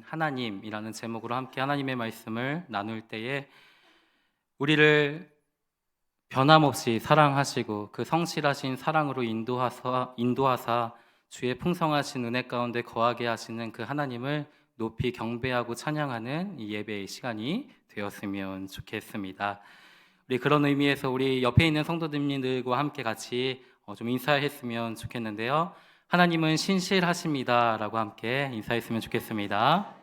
하나님이라는 제목으로 함께 하나님의 말씀을 나눌 때에 우리를 변함없이 사랑하시고 그 성실하신 사랑으로 인도하사 주의 풍성하신 은혜 가운데 거하게 하시는 그 하나님을 높이 경배하고 찬양하는 이 예배의 시간이 되었으면 좋겠습니다. 우리 그런 의미에서 우리 옆에 있는 성도님들과 함께 같이 좀 인사했으면 좋겠는데요. 하나님은 신실하십니다 라고 함께 인사했으면 좋겠습니다.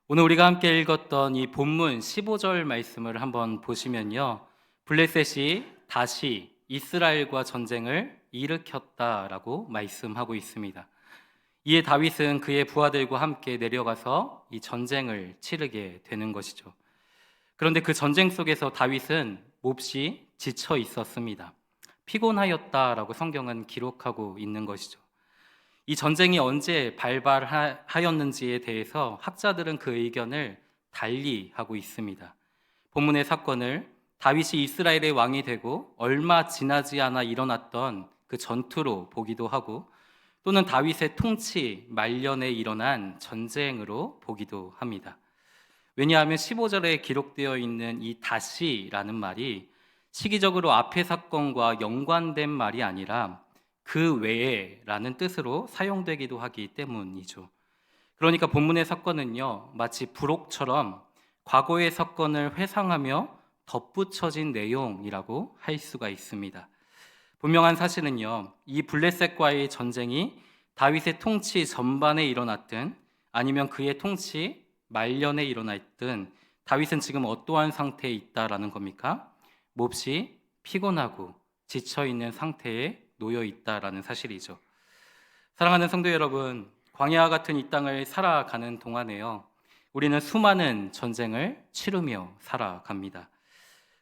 오늘 우리가 함께 읽었던 이 본문 15절 말씀을 한번 보시면요, 블레셋이 다시 이스라엘과 전쟁을 일으켰다라고 말씀하고 있습니다. 이에 다윗은 그의 부하들과 함께 내려가서 이 전쟁을 치르게 되는 것이죠. 그런데 그 전쟁 속에서 다윗은 몹시 지쳐 있었습니다. 피곤하였다라고 성경은 기록하고 있는 것이죠. 이 전쟁이 언제 발발하였는지에 대해서 학자들은 그 의견을 달리 하고 있습니다. 본문의 사건을 다윗이 이스라엘의 왕이 되고 얼마 지나지 않아 일어났던 그 전투로 보기도 하고, 또는 다윗의 통치 말년에 일어난 전쟁으로 보기도 합니다. 왜냐하면 15절에 기록되어 있는 이 다시라는 말이 시기적으로 앞의 사건과 연관된 말이 아니라 그 외에라는 뜻으로 사용되기도 하기 때문이죠. 그러니까 본문의 사건은요, 마치 부록처럼 과거의 사건을 회상하며 덧붙여진 내용이라고 할 수가 있습니다. 분명한 사실은요, 이 블레셋과의 전쟁이 다윗의 통치 전반에 일어났든 아니면 그의 통치 말년에 일어났든 다윗은 지금 어떠한 상태에 있다라는 겁니까? 몹시 피곤하고 지쳐있는 상태에 놓여 있다라는 사실이죠. 사랑하는 성도 여러분, 광야와 같은 이 땅을 살아가는 동안에요, 우리는 수많은 전쟁을 치르며 살아갑니다.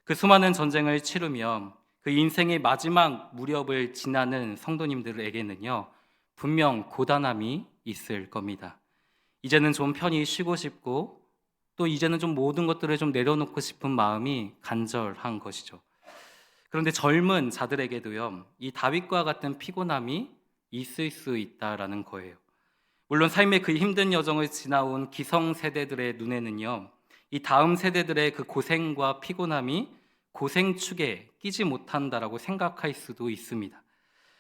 그 수많은 전쟁을 치르며 그 인생의 마지막 무렵을 지나는 성도님들에게는요, 분명 고단함이 있을 겁니다. 이제는 좀 편히 쉬고 싶고, 또 이제는 좀 모든 것들을 좀 내려놓고 싶은 마음이 간절한 것이죠. 그런데 젊은 자들에게도요, 이 다윗과 같은 피곤함이 있을 수 있다라는 거예요. 물론 삶의 그 힘든 여정을 지나온 기성세대들의 눈에는요, 이 다음 세대들의 그 고생과 피곤함이 고생축에 끼지 못한다라고 생각할 수도 있습니다.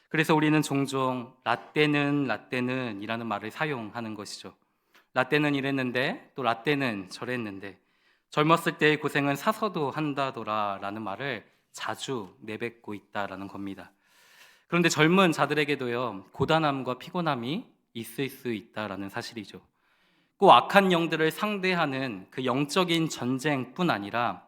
그래서 우리는 종종 라떼는 이라는 말을 사용하는 것이죠. 라떼는 이랬는데 또 라떼는 저랬는데 젊었을 때의 고생은 사서도 한다더라 라는 말을 자주 내뱉고 있다라는 겁니다. 그런데 젊은 자들에게도요, 고단함과 피곤함이 있을 수 있다라는 사실이죠. 꼭 악한 영들을 상대하는 그 영적인 전쟁뿐 아니라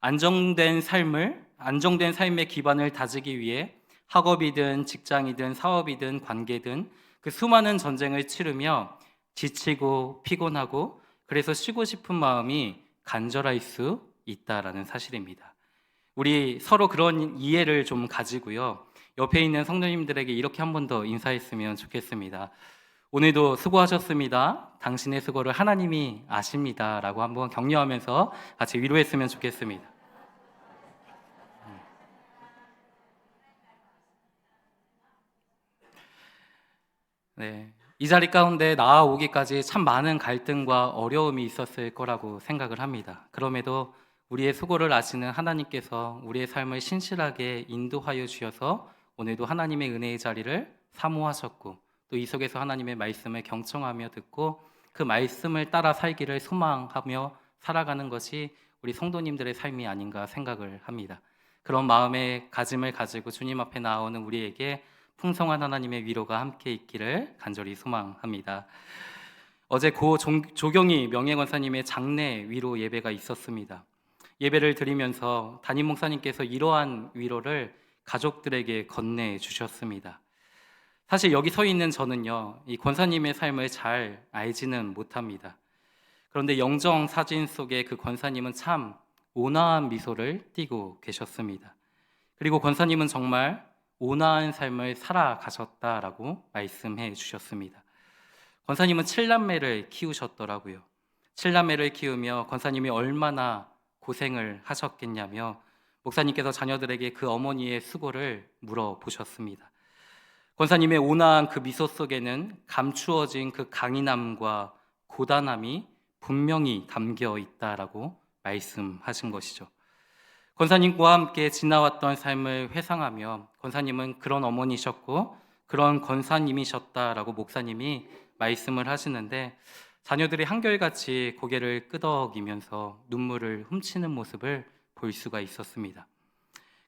안정된 삶의 기반을 다지기 위해 학업이든 직장이든 사업이든 관계든 그 수많은 전쟁을 치르며 지치고 피곤하고 그래서 쉬고 싶은 마음이 간절할 수 있다라는 사실입니다. 우리 서로 그런 이해를 좀 가지고요, 옆에 있는 성도님들에게 이렇게 한 번 더 인사했으면 좋겠습니다. 오늘도 수고하셨습니다. 당신의 수고를 하나님이 아십니다 라고 한번 격려하면서 같이 위로했으면 좋겠습니다. 네, 이 자리 가운데 나아오기까지 참 많은 갈등과 어려움이 있었을 거라고 생각을 합니다. 그럼에도 우리의 수고를 아시는 하나님께서 우리의 삶을 신실하게 인도하여 주셔서 오늘도 하나님의 은혜의 자리를 사모하셨고, 또 이 속에서 하나님의 말씀을 경청하며 듣고 그 말씀을 따라 살기를 소망하며 살아가는 것이 우리 성도님들의 삶이 아닌가 생각을 합니다. 그런 마음의 가짐을 가지고 주님 앞에 나오는 우리에게 풍성한 하나님의 위로가 함께 있기를 간절히 소망합니다. 어제 고 조경희 명예권사님의 장례 위로 예배가 있었습니다. 예배를 드리면서 담임 목사님께서 이러한 위로를 가족들에게 건네 주셨습니다. 사실 여기 서 있는 저는요, 이 권사님의 삶을 잘 알지는 못합니다. 그런데 영정 사진 속에 그 권사님은 참 온화한 미소를 띠고 계셨습니다. 그리고 권사님은 정말 온화한 삶을 살아가셨다라고 말씀해 주셨습니다. 권사님은 7남매를 키우셨더라고요. 7남매를 키우며 권사님이 얼마나 고생을 하셨겠냐며 목사님께서 자녀들에게 그 어머니의 수고를 물어보셨습니다. 권사님의 온화한 그 미소 속에는 감추어진 그 강인함과 고단함이 분명히 담겨 있다라고 말씀하신 것이죠. 권사님과 함께 지나왔던 삶을 회상하며 권사님은 그런 어머니셨고 그런 권사님이셨다라고 목사님이 말씀을 하시는데, 자녀들이 한결같이 고개를 끄덕이면서 눈물을 훔치는 모습을 볼 수가 있었습니다.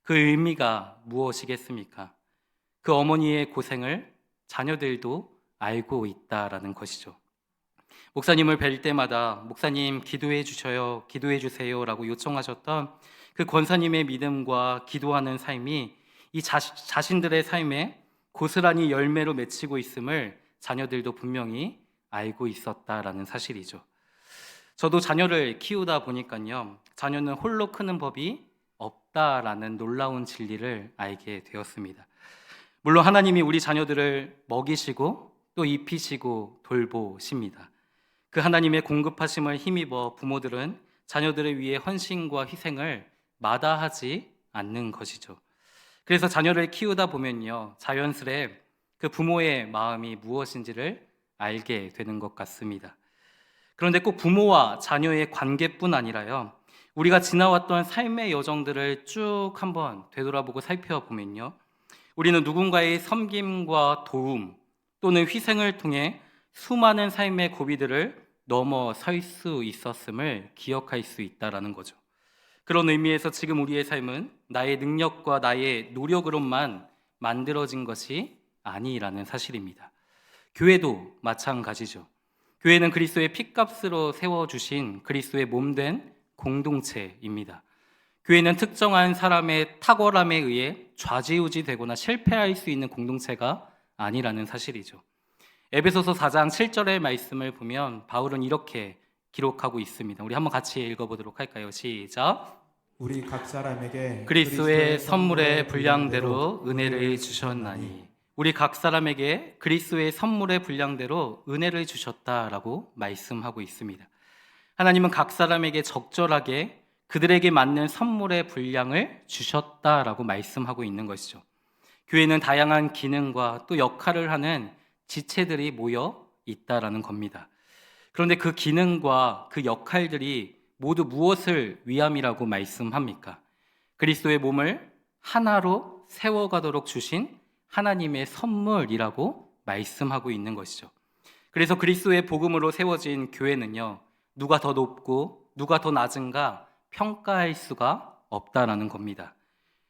그 의미가 무엇이겠습니까? 그 어머니의 고생을 자녀들도 알고 있다라는 것이죠. 목사님을 뵐 때마다 목사님 기도해 주셔요, 기도해 주세요라고 요청하셨던 그 권사님의 믿음과 기도하는 삶이 이 자신들의 삶에 고스란히 열매로 맺히고 있음을 자녀들도 분명히 알고 있었다라는 사실이죠. 저도 자녀를 키우다 보니까요, 자녀는 홀로 크는 법이 없다라는 놀라운 진리를 알게 되었습니다. 물론 하나님이 우리 자녀들을 먹이시고 또 입히시고 돌보십니다. 그 하나님의 공급하심을 힘입어 부모들은 자녀들을 위해 헌신과 희생을 마다하지 않는 것이죠. 그래서 자녀를 키우다 보면요, 자연스레 그 부모의 마음이 무엇인지를 알게 되는 것 같습니다. 그런데 꼭 부모와 자녀의 관계뿐 아니라요, 우리가 지나왔던 삶의 여정들을 쭉 한번 되돌아보고 살펴보면요, 우리는 누군가의 섬김과 도움 또는 희생을 통해 수많은 삶의 고비들을 넘어설 수 있었음을 기억할 수 있다는 거죠. 그런 의미에서 지금 우리의 삶은 나의 능력과 나의 노력으로만 만들어진 것이 아니라는 사실입니다. 교회도 마찬가지죠. 교회는 그리스도의 피값으로 세워주신 그리스도의 몸된 공동체입니다. 교회는 특정한 사람의 탁월함에 의해 좌지우지되거나 실패할 수 있는 공동체가 아니라는 사실이죠. 에베소서 4장 7절의 말씀을 보면 바울은 이렇게 기록하고 있습니다. 우리 한번 같이 읽어보도록 할까요? 시작. 우리 각 사람에게 그리스도의 선물의 분량대로 은혜를 주셨나니. 우리 각 사람에게 그리스도의 선물의 분량대로 은혜를 주셨다라고 말씀하고 있습니다. 하나님은 각 사람에게 적절하게 그들에게 맞는 선물의 분량을 주셨다라고 말씀하고 있는 것이죠. 교회는 다양한 기능과 또 역할을 하는 지체들이 모여 있다라는 겁니다. 그런데 그 기능과 그 역할들이 모두 무엇을 위함이라고 말씀합니까? 그리스도의 몸을 하나로 세워가도록 주신 하나님의 선물이라고 말씀하고 있는 것이죠. 그래서 그리스도의 복음으로 세워진 교회는요, 누가 더 높고 누가 더 낮은가 평가할 수가 없다라는 겁니다.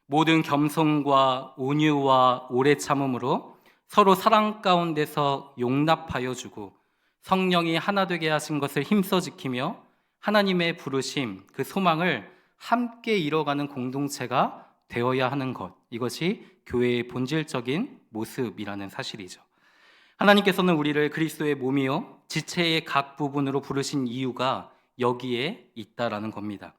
모든 겸손과 온유와 오래 참음으로 서로 사랑 가운데서 용납하여 주고 성령이 하나 되게 하신 것을 힘써 지키며 하나님의 부르심, 그 소망을 함께 이뤄가는 공동체가 되어야 하는 것, 이것이 교회의 본질적인 모습이라는 사실이죠. 하나님께서는 우리를 그리스도의 몸이요 지체의 각 부분으로 부르신 이유가 여기에 있다라는 겁니다.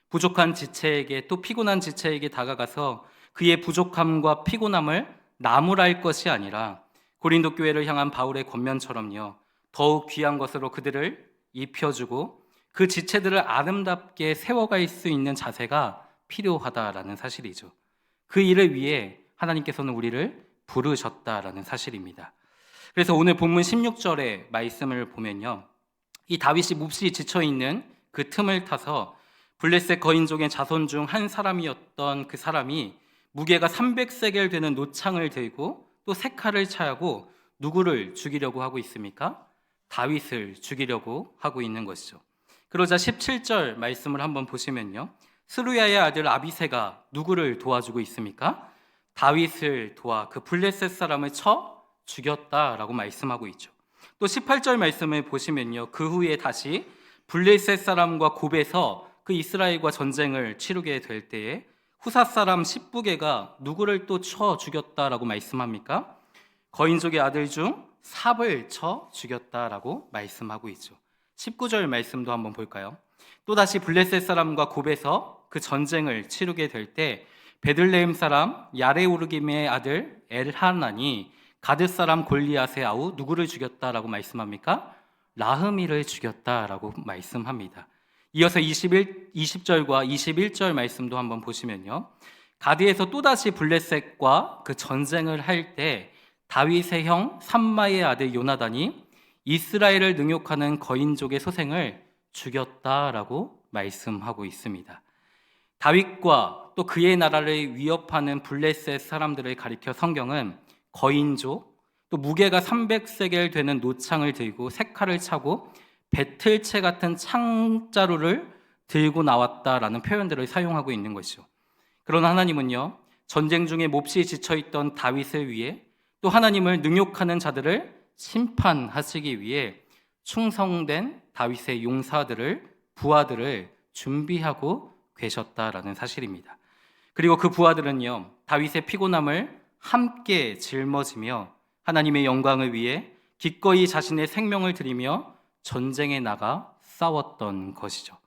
부족한 지체에게 또 피곤한 지체에게 다가가서 그의 부족함과 피곤함을 나무랄 것이 아니라 고린도 교회를 향한 바울의 권면처럼요, 더욱 귀한 것으로 그들을 입혀주고 그 지체들을 아름답게 세워갈 수 있는 자세가 필요하다라는 사실이죠. 그 일을 위해 하나님께서는 우리를 부르셨다라는 사실입니다. 그래서 오늘 본문 16절의 말씀을 보면요, 이 다윗이 몹시 지쳐있는 그 틈을 타서 블레셋 거인족의 자손 중 한 사람이었던 그 사람이 무게가 300세겔 되는 노창을 들고 또 세 칼을 차야고 누구를 죽이려고 하고 있습니까? 다윗을 죽이려고 하고 있는 것이죠. 그러자 17절 말씀을 한번 보시면요, 스루야의 아들 아비새가 누구를 도와주고 있습니까? 다윗을 도와 그 블레셋 사람을 쳐 죽였다라고 말씀하고 있죠. 또 18절 말씀을 보시면요, 그 후에 다시 블레셋 사람과 곱에서 그 이스라엘과 전쟁을 치르게 될 때에 후사 사람 십부게가 누구를 또 쳐 죽였다라고 말씀합니까? 거인족의 아들 중 삽을 쳐 죽였다라고 말씀하고 있죠. 19절 말씀도 한번 볼까요? 또다시 블레셋 사람과 곱에서 그 전쟁을 치르게 될 때 베들레헴 사람 야레오르김의 아들 엘하난이 가드 사람 골리앗의 아우 누구를 죽였다라고 말씀합니까? 라흐미를 죽였다라고 말씀합니다. 이어서 20절과 21절 말씀도 한번 보시면요, 가드에서 또다시 블레셋과 그 전쟁을 할 때 다윗의 형 삼마의 아들 요나단이 이스라엘을 능욕하는 거인족의 소생을 죽였다라고 말씀하고 있습니다. 다윗과 또 그의 나라를 위협하는 블레셋 사람들을 가리켜 성경은 거인족, 또 무게가 300세겔 되는 노창을 들고 색칼을 차고 배틀채 같은 창자루를 들고 나왔다라는 표현들을 사용하고 있는 것이죠. 그러나 하나님은요, 전쟁 중에 몹시 지쳐있던 다윗을 위해 또 하나님을 능욕하는 자들을 심판하시기 위해 충성된 다윗의 용사들을, 부하들을 준비하고 계셨다라는 사실입니다. 그리고 그 부하들은요, 다윗의 피곤함을 함께 짊어지며 하나님의 영광을 위해 기꺼이 자신의 생명을 드리며 전쟁에 나가 싸웠던 것이죠.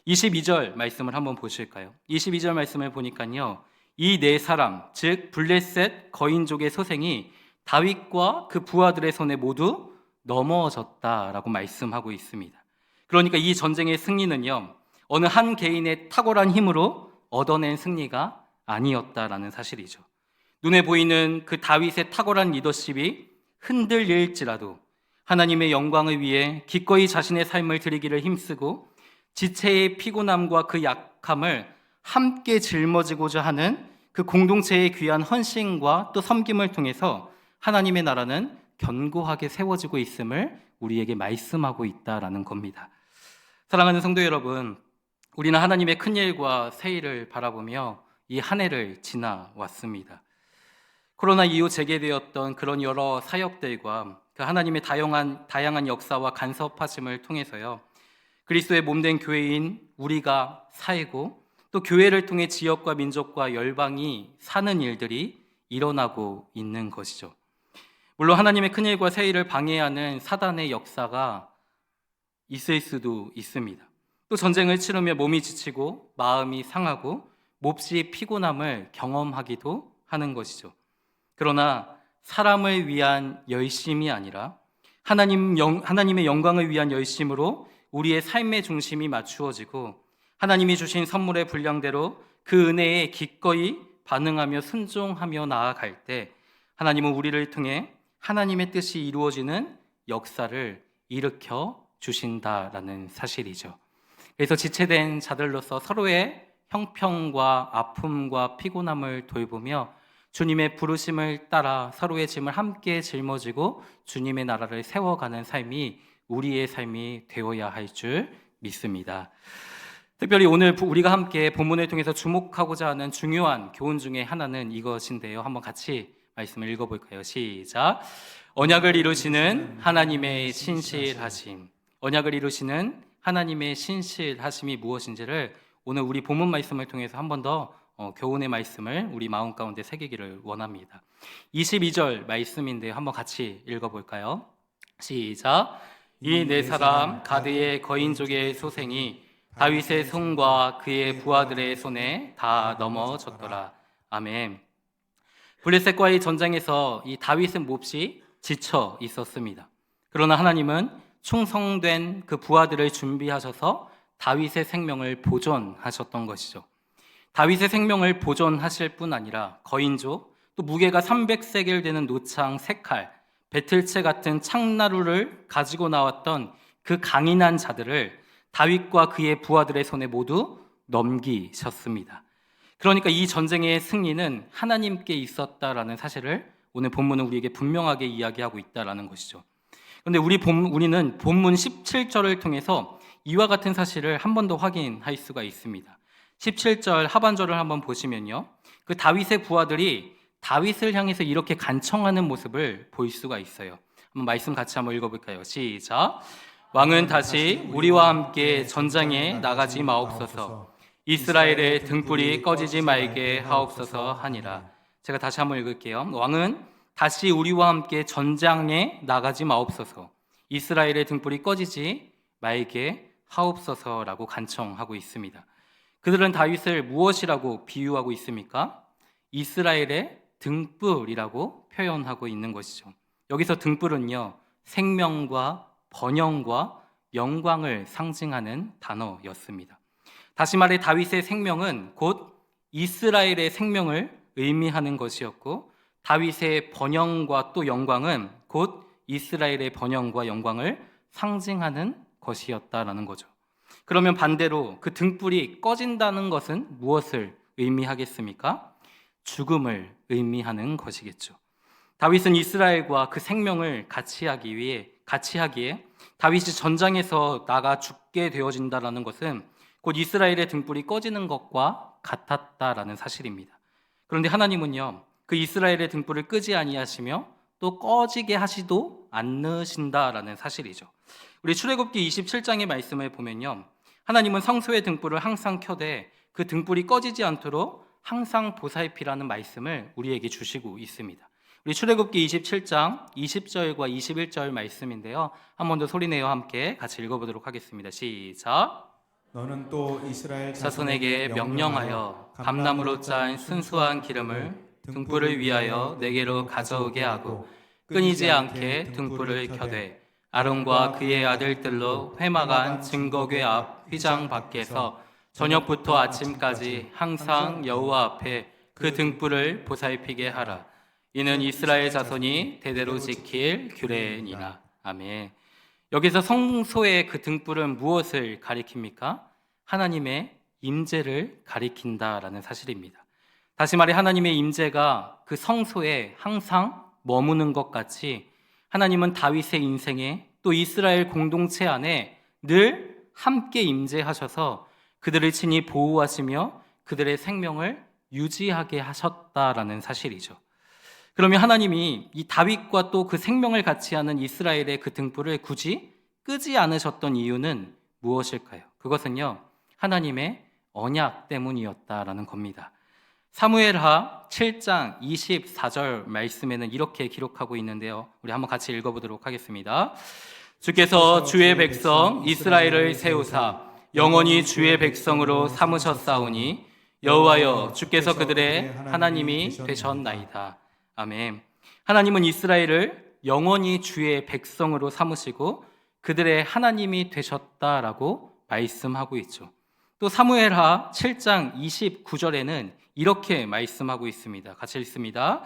22절 말씀을 한번 보실까요? 22절 말씀을 보니까요, 이 네 사람, 즉 블레셋 거인족의 소생이 다윗과 그 부하들의 손에 모두 넘어졌다라고 말씀하고 있습니다. 그러니까 이 전쟁의 승리는요, 어느 한 개인의 탁월한 힘으로 얻어낸 승리가 아니었다라는 사실이죠. 눈에 보이는 그 다윗의 탁월한 리더십이 흔들릴지라도 하나님의 영광을 위해 기꺼이 자신의 삶을 드리기를 힘쓰고 지체의 피곤함과 그 약함을 함께 짊어지고자 하는 그 공동체의 귀한 헌신과 또 섬김을 통해서 하나님의 나라는 견고하게 세워지고 있음을 우리에게 말씀하고 있다라는 겁니다. 사랑하는 성도 여러분, 우리는 하나님의 큰 일과 새 일을 바라보며 이 한 해를 지나왔습니다. 코로나 이후 재개되었던 그런 여러 사역들과 그 하나님의 다양한 역사와 간섭하심을 통해서요, 그리스도의 몸된 교회인 우리가 살고 또 교회를 통해 지역과 민족과 열방이 사는 일들이 일어나고 있는 것이죠. 물론 하나님의 큰 일과 새 일을 방해하는 사단의 역사가 있을 수도 있습니다. 또 전쟁을 치르며 몸이 지치고 마음이 상하고 몹시 피곤함을 경험하기도 하는 것이죠. 그러나 사람을 위한 열심이 아니라 하나님의 영광을 위한 열심으로 우리의 삶의 중심이 맞추어지고 하나님이 주신 선물의 분량대로 그 은혜에 기꺼이 반응하며 순종하며 나아갈 때 하나님은 우리를 통해 하나님의 뜻이 이루어지는 역사를 일으켜 주신다라는 사실이죠. 그래서 지체된 자들로서 서로의 형편과 아픔과 피곤함을 돌보며 주님의 부르심을 따라 서로의 짐을 함께 짊어지고 주님의 나라를 세워가는 삶이 우리의 삶이 되어야 할 줄 믿습니다. 특별히 오늘 우리가 함께 본문을 통해서 주목하고자 하는 중요한 교훈 중에 하나는 이것인데요. 한번 같이 말씀을 읽어볼까요? 시작. 언약을 이루시는 하나님의 신실하심. 언약을 이루시는 하나님의 신실하심이 무엇인지를 오늘 우리 본문 말씀을 통해서 한 번 더 교훈의 말씀을 우리 마음 가운데 새기기를 원합니다. 22절 말씀인데요. 한번 같이 읽어볼까요? 시작. 이 네 사람 가드의 거인족의 소생이 다윗의 손과 그의 부하들의 손에 다 넘어졌더라. 아멘. 블레셋과의 전쟁에서 이 다윗은 몹시 지쳐 있었습니다. 그러나 하나님은 충성된 그 부하들을 준비하셔서 다윗의 생명을 보존하셨던 것이죠. 다윗의 생명을 보존하실 뿐 아니라 거인족, 또 무게가 300세겔 되는 노창, 색칼, 배틀채 같은 창나루를 가지고 나왔던 그 강인한 자들을 다윗과 그의 부하들의 손에 모두 넘기셨습니다. 그러니까 이 전쟁의 승리는 하나님께 있었다라는 사실을 오늘 본문은 우리에게 분명하게 이야기하고 있다라는 것이죠. 그런데 우리는 본문 17절을 통해서 이와 같은 사실을 한 번 더 확인할 수가 있습니다. 17절 하반절을 한번 보시면요, 그 다윗의 부하들이 다윗을 향해서 이렇게 간청하는 모습을 볼 수가 있어요. 한번 말씀 같이 한번 읽어볼까요? 시작. 왕은 다시 우리와 함께 전장에 나가지 마옵소서. 이스라엘의 등불이 꺼지지 말게 하옵소서 하니라. 제가 다시 한번 읽을게요. 왕은 다시 우리와 함께 전장에 나가지 마옵소서. 이스라엘의 등불이 꺼지지 말게 하옵소서라고 간청하고 있습니다. 그들은 다윗을 무엇이라고 비유하고 있습니까? 이스라엘의 등불이라고 표현하고 있는 것이죠. 여기서 등불은요, 생명과 번영과 영광을 상징하는 단어였습니다. 다시 말해 다윗의 생명은 곧 이스라엘의 생명을 의미하는 것이었고, 다윗의 번영과 또 영광은 곧 이스라엘의 번영과 영광을 상징하는 것이었다라는 거죠. 그러면 반대로 그 등불이 꺼진다는 것은 무엇을 의미하겠습니까? 죽음을 의미하는 것이겠죠. 다윗은 이스라엘과 그 생명을 같이 하기에 다윗이 전장에서 나가 죽게 되어진다라는 것은 곧 이스라엘의 등불이 꺼지는 것과 같았다라는 사실입니다. 그런데 하나님은요, 그 이스라엘의 등불을 끄지 아니하시며 또 꺼지게 하시도 않으신다라는 사실이죠. 우리 출애굽기 27장의 말씀을 보면요, 하나님은 성소의 등불을 항상 켜되 그 등불이 꺼지지 않도록 항상 보살피라는 말씀을 우리에게 주시고 있습니다. 우리 출애굽기 27장 20절과 21절 말씀인데요, 한 번 더 소리내어 함께 같이 읽어보도록 하겠습니다. 시작. 너는 또 이스라엘 자손에게 명령하여 감나무로 짠 순수한 기름을 등불을 위하여 내게로 가져오게 하고 끊이지 않게 등불을 켜되 아론과 그의 아들들로 회막안 증거궤 앞 휘장 밖에서 저녁부터 아침까지 항상 여호와 앞에 그 등불을 보살피게 하라. 이는 이스라엘 자손이 대대로 지킬 규례니라. 아멘. 여기서 성소의 그 등불은 무엇을 가리킵니까? 하나님의 임재를 가리킨다라는 사실입니다. 다시 말해 하나님의 임재가 그 성소에 항상 머무는 것 같이 하나님은 다윗의 인생에 또 이스라엘 공동체 안에 늘 함께 임재하셔서 그들을 친히 보호하시며 그들의 생명을 유지하게 하셨다라는 사실이죠. 그러면 하나님이 이 다윗과 또 그 생명을 같이 하는 이스라엘의 그 등불을 굳이 끄지 않으셨던 이유는 무엇일까요? 그것은요, 하나님의 언약 때문이었다라는 겁니다. 사무엘하 7장 24절 말씀에는 이렇게 기록하고 있는데요, 우리 한번 같이 읽어보도록 하겠습니다. 주께서 주의 백성 이스라엘을 세우사 영원히 주의 백성으로 삼으셨사오니 여호와여 주께서 그들의 하나님이 되셨나이다. 아멘. 하나님은 이스라엘을 영원히 주의 백성으로 삼으시고 그들의 하나님이 되셨다라고 말씀하고 있죠. 또 사무엘하 7장 29절에는 이렇게 말씀하고 있습니다. 같이 읽습니다.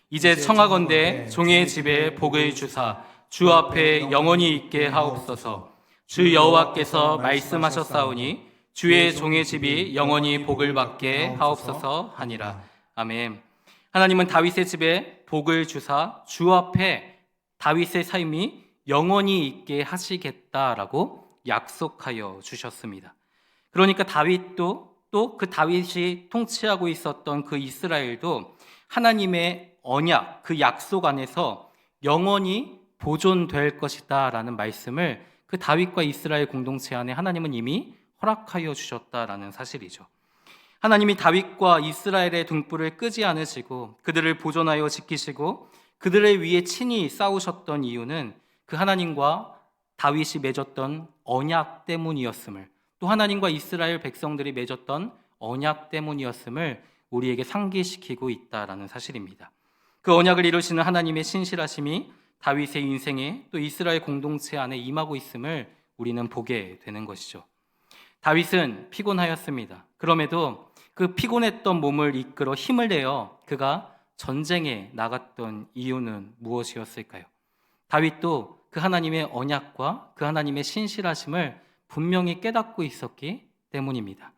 이제 청하건대 종의 집에 복을 주사 주 앞에 영원히 있게 하옵소서. 주 여호와께서 말씀하셨사오니 주의 종의 집이 영원히 복을 받게 하옵소서 하니라. 아멘. 하나님은 다윗의 집에 복을 주사 주 앞에 다윗의 삶이 영원히 있게 하시겠다라고 약속하여 주셨습니다. 그러니까 다윗도 또 그 다윗이 통치하고 있었던 그 이스라엘도 하나님의 언약, 그 약속 안에서 영원히 보존될 것이다 라는 말씀을 그 다윗과 이스라엘 공동체 안에 하나님은 이미 허락하여 주셨다라는 사실이죠. 하나님이 다윗과 이스라엘의 등불을 끄지 않으시고 그들을 보존하여 지키시고 그들을 위해 친히 싸우셨던 이유는 그 하나님과 다윗이 맺었던 언약 때문이었음을, 또 하나님과 이스라엘 백성들이 맺었던 언약 때문이었음을 우리에게 상기시키고 있다라는 사실입니다. 그 언약을 이루시는 하나님의 신실하심이 다윗의 인생에 또 이스라엘 공동체 안에 임하고 있음을 우리는 보게 되는 것이죠. 다윗은 피곤하였습니다. 그럼에도 그 피곤했던 몸을 이끌어 힘을 내어 그가 전쟁에 나갔던 이유는 무엇이었을까요? 다윗도 그 하나님의 언약과 그 하나님의 신실하심을 분명히 깨닫고 있었기 때문입니다.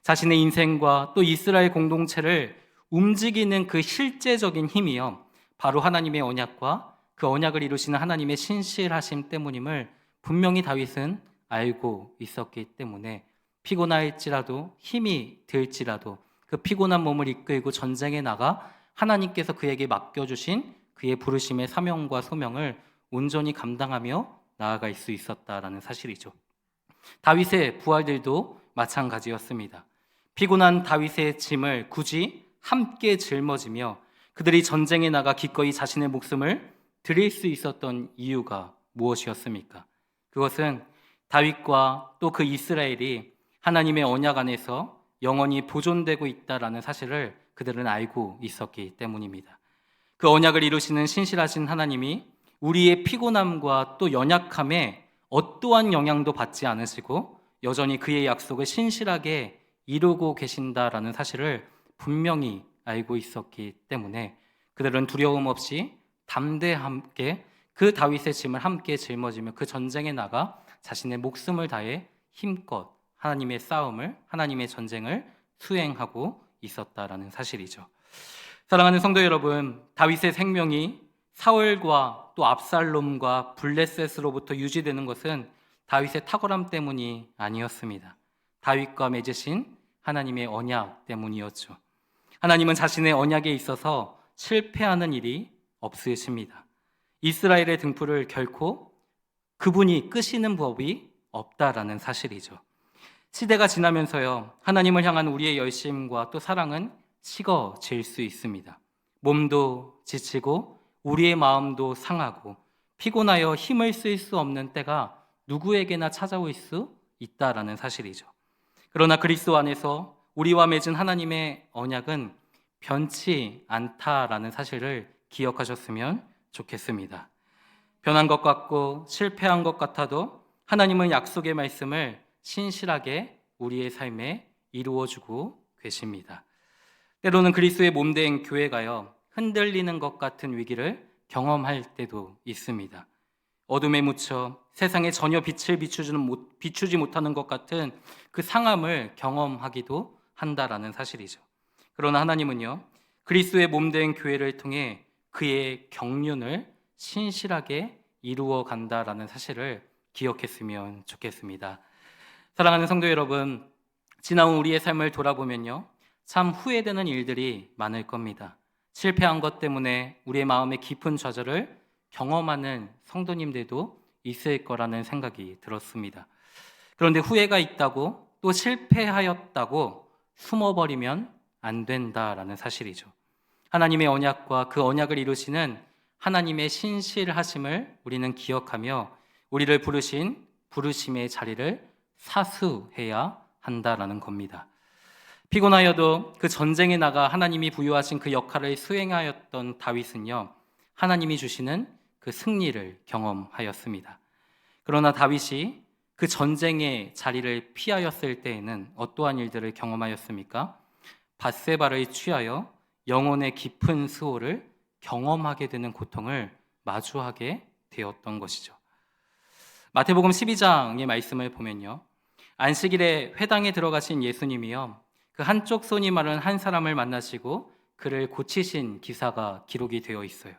자신의 인생과 또 이스라엘 공동체를 움직이는 그 실제적인 힘이요, 바로 하나님의 언약과 그 언약을 이루시는 하나님의 신실하심 때문임을 분명히 다윗은 알고 있었기 때문에 피곤할지라도 힘이 들지라도 그 피곤한 몸을 이끌고 전쟁에 나가 하나님께서 그에게 맡겨주신 그의 부르심의 사명과 소명을 온전히 감당하며 나아갈 수 있었다라는 사실이죠. 다윗의 부하들도 마찬가지였습니다. 피곤한 다윗의 짐을 굳이 함께 짊어지며 그들이 전쟁에 나가 기꺼이 자신의 목숨을 드릴 수 있었던 이유가 무엇이었습니까? 그것은 다윗과 또 그 이스라엘이 하나님의 언약 안에서 영원히 보존되고 있다라는 사실을 그들은 알고 있었기 때문입니다. 그 언약을 이루시는 신실하신 하나님이 우리의 피곤함과 또 연약함에 어떠한 영향도 받지 않으시고 여전히 그의 약속을 신실하게 이루고 계신다라는 사실을 분명히 알고 있었기 때문에 그들은 두려움 없이 담대함께 그 다윗의 짐을 함께 짊어지며 그 전쟁에 나가 자신의 목숨을 다해 힘껏 하나님의 싸움을, 하나님의 전쟁을 수행하고 있었다라는 사실이죠. 사랑하는 성도 여러분, 다윗의 생명이 사울과 또 압살롬과 블레셋으로부터 유지되는 것은 다윗의 탁월함 때문이 아니었습니다. 다윗과 맺으신 하나님의 언약 때문이었죠. 하나님은 자신의 언약에 있어서 실패하는 일이 없으십니다. 이스라엘의 등불을 결코 그분이 끄시는 법이 없다라는 사실이죠. 시대가 지나면서요, 하나님을 향한 우리의 열심과 또 사랑은 식어질 수 있습니다. 몸도 지치고 우리의 마음도 상하고 피곤하여 힘을 쓸 수 없는 때가 누구에게나 찾아올 수 있다라는 사실이죠. 그러나 그리스도 안에서 우리와 맺은 하나님의 언약은 변치 않다라는 사실을 기억하셨으면 좋겠습니다. 변한 것 같고 실패한 것 같아도 하나님은 약속의 말씀을 신실하게 우리의 삶에 이루어주고 계십니다. 때로는 그리스도의 몸된 교회가요, 흔들리는 것 같은 위기를 경험할 때도 있습니다. 어둠에 묻혀 세상에 전혀 빛을 비추지 못하는 것 같은 그 상함을 경험하기도 한다라는 사실이죠. 그러나 하나님은요, 그리스도의 몸된 교회를 통해 그의 경륜을 신실하게 이루어 간다라는 사실을 기억했으면 좋겠습니다. 사랑하는 성도 여러분, 지나온 우리의 삶을 돌아보면요, 참 후회되는 일들이 많을 겁니다. 실패한 것 때문에 우리의 마음의 깊은 좌절을 경험하는 성도님들도 있을 거라는 생각이 들었습니다. 그런데 후회가 있다고 또 실패하였다고 숨어버리면 안 된다라는 사실이죠. 하나님의 언약과 그 언약을 이루시는 하나님의 신실하심을 우리는 기억하며 우리를 부르신 부르심의 자리를 사수해야 한다라는 겁니다. 피곤하여도 그 전쟁에 나가 하나님이 부여하신 그 역할을 수행하였던 다윗은요, 하나님이 주시는 그 승리를 경험하였습니다. 그러나 다윗이 그 전쟁의 자리를 피하였을 때에는 어떠한 일들을 경험하였습니까? 밧세바를 취하여 영혼의 깊은 수호를 경험하게 되는 고통을 마주하게 되었던 것이죠. 마태복음 12장의 말씀을 보면요, 안식일에 회당에 들어가신 예수님이요, 그 한쪽 손이 마른 한 사람을 만나시고 그를 고치신 기사가 기록이 되어 있어요.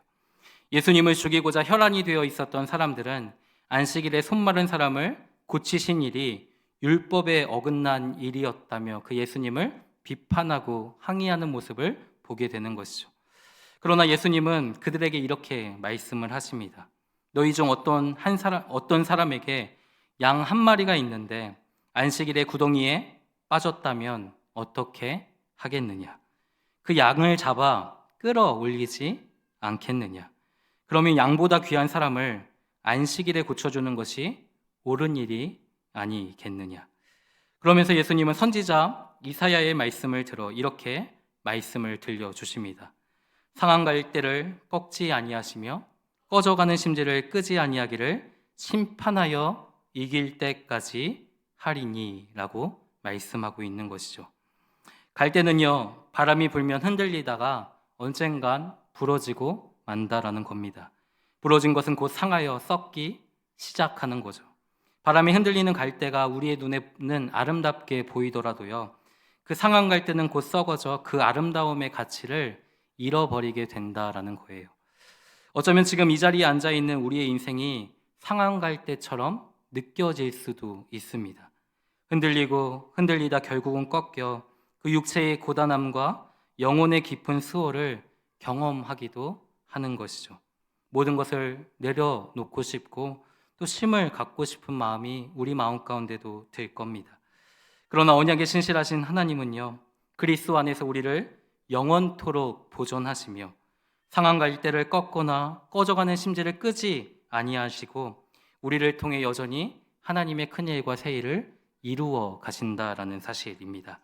예수님을 죽이고자 혈안이 되어 있었던 사람들은 안식일에 손 마른 사람을 고치신 일이 율법에 어긋난 일이었다며 그 예수님을 비판하고 항의하는 모습을 보게 되는 것이죠. 그러나 예수님은 그들에게 이렇게 말씀을 하십니다. 너희 중 어떤 사람에게 양 한 마리가 있는데 안식일에 구덩이에 빠졌다면 어떻게 하겠느냐? 그 양을 잡아 끌어올리지 않겠느냐? 그러면 양보다 귀한 사람을 안식일에 고쳐주는 것이 옳은 일이 아니겠느냐? 그러면서 예수님은 선지자 이사야의 말씀을 들어 이렇게 말씀을 들려주십니다. 상한 갈대를 꺾지 아니하시며 꺼져가는 심지를 끄지 아니하기를 심판하여 이길 때까지 하리니 라고 말씀하고 있는 것이죠. 갈대는요, 바람이 불면 흔들리다가 언젠간 부러지고 만다라는 겁니다. 부러진 것은 곧 상하여 썩기 시작하는 거죠. 바람이 흔들리는 갈대가 우리의 눈에는 아름답게 보이더라도요, 그 상한 갈대는 곧 썩어져 그 아름다움의 가치를 잃어버리게 된다라는 거예요. 어쩌면 지금 이 자리에 앉아 있는 우리의 인생이 상한 갈대처럼 느껴질 수도 있습니다. 흔들리고 흔들리다 결국은 꺾여 그 육체의 고단함과 영혼의 깊은 수호를 경험하기도 하는 것이죠. 모든 것을 내려놓고 싶고 또 쉼을 갖고 싶은 마음이 우리 마음 가운데도 들 겁니다. 그러나 언약에 신실하신 하나님은요, 그리스도 안에서 우리를 영원토록 보존하시며 상한 갈대를 꺾거나 꺼져가는 심지를 끄지 아니하시고 우리를 통해 여전히 하나님의 큰 일과 새 일을 이루어 가신다라는 사실입니다.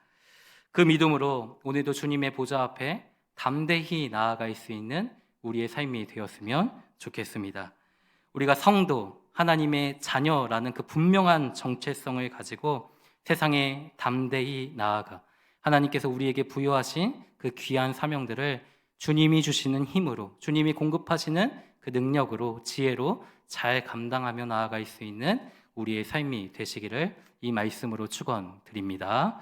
그 믿음으로 오늘도 주님의 보좌 앞에 담대히 나아갈 수 있는 우리의 삶이 되었으면 좋겠습니다. 우리가 성도, 하나님의 자녀라는 그 분명한 정체성을 가지고 세상에 담대히 나아가 하나님께서 우리에게 부여하신 그 귀한 사명들을 주님이 주시는 힘으로, 주님이 공급하시는 그 능력으로, 지혜로 잘 감당하며 나아갈 수 있는 우리의 삶이 되시기를 이 말씀으로 축원드립니다.